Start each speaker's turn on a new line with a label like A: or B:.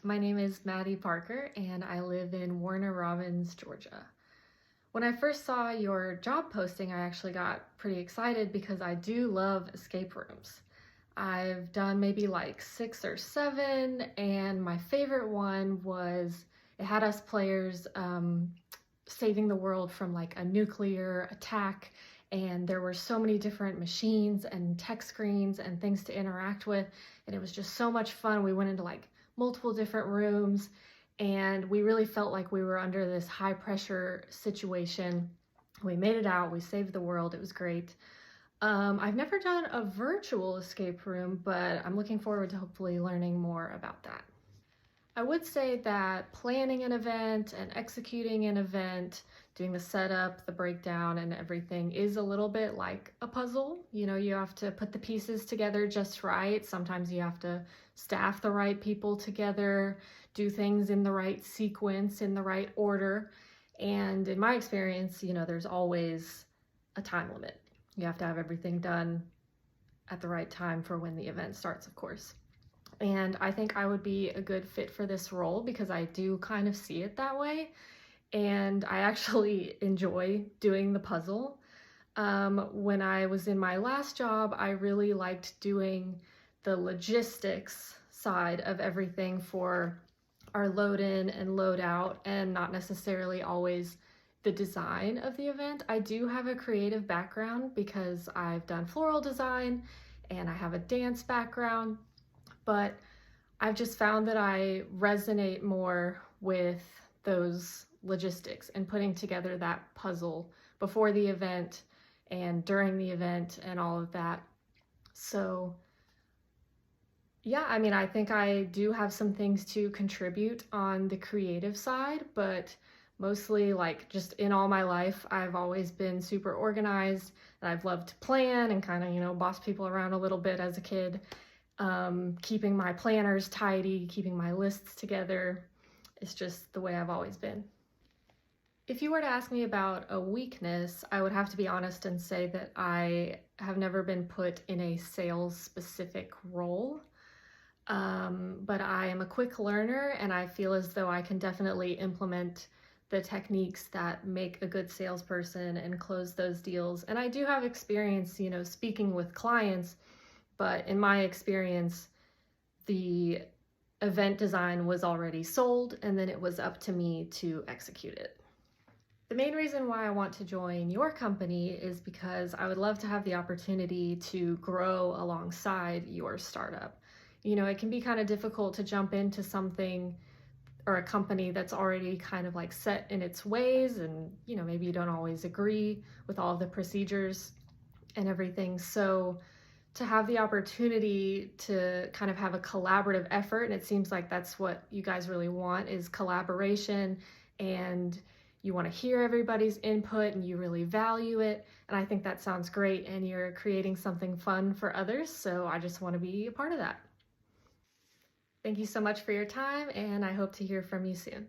A: My name is Maddie Parker and I live in Warner Robins, Georgia. When I first saw your job posting, I actually got pretty excited because I do love escape rooms. I've done maybe like 6 or 7, and my favorite one was it had us players saving the world from like a nuclear attack, and there were so many different machines and tech screens and things to interact with, and it was just so much fun. We went into like multiple different rooms, and we really felt like we were under this high pressure situation. We made it out, we saved the world, it was great. I've never done a virtual escape room, but I'm looking forward to hopefully learning more about that. I would say that planning an event and executing an event, doing the setup, the breakdown, and everything is a little bit like a puzzle. You know, you have to put the pieces together just right. Sometimes you have to staff the right people together, do things in the right sequence, in the right order. And in my experience, you know, there's always a time limit. You have to have everything done at the right time for when the event starts, of course. And I think I would be a good fit for this role because I do kind of see it that way. And I actually enjoy doing the puzzle. When I was in my last job, I really liked doing the logistics side of everything for our load in and load out, and not necessarily always the design of the event. I do have a creative background because I've done floral design and I have a dance background, but I've just found that I resonate more with those logistics and putting together that puzzle before the event and during the event and all of that. So yeah, I mean, I think I do have some things to contribute on the creative side, but mostly like just in all my life, I've always been super organized, and I've loved to plan and kind of, you know, boss people around a little bit as a kid. Keeping my planners tidy, keeping my lists together. It's just the way I've always been. If you were to ask me about a weakness, I would have to be honest and say that I have never been put in a sales specific role. But I am a quick learner, and I feel as though I can definitely implement the techniques that make a good salesperson and close those deals. And I do have experience, you know, speaking with clients, but in my experience, the event design was already sold, and then it was up to me to execute it. The main reason why I want to join your company is because I would love to have the opportunity to grow alongside your startup. You know, it can be kind of difficult to jump into something or a company that's already kind of like set in its ways, and, you know, maybe you don't always agree with all the procedures and everything. So to have the opportunity to kind of have a collaborative effort, and it seems like that's what you guys really want, is collaboration, and you want to hear everybody's input and you really value it. And I think that sounds great, and you're creating something fun for others, so I just want to be a part of that. Thank you so much for your time, and I hope to hear from you soon.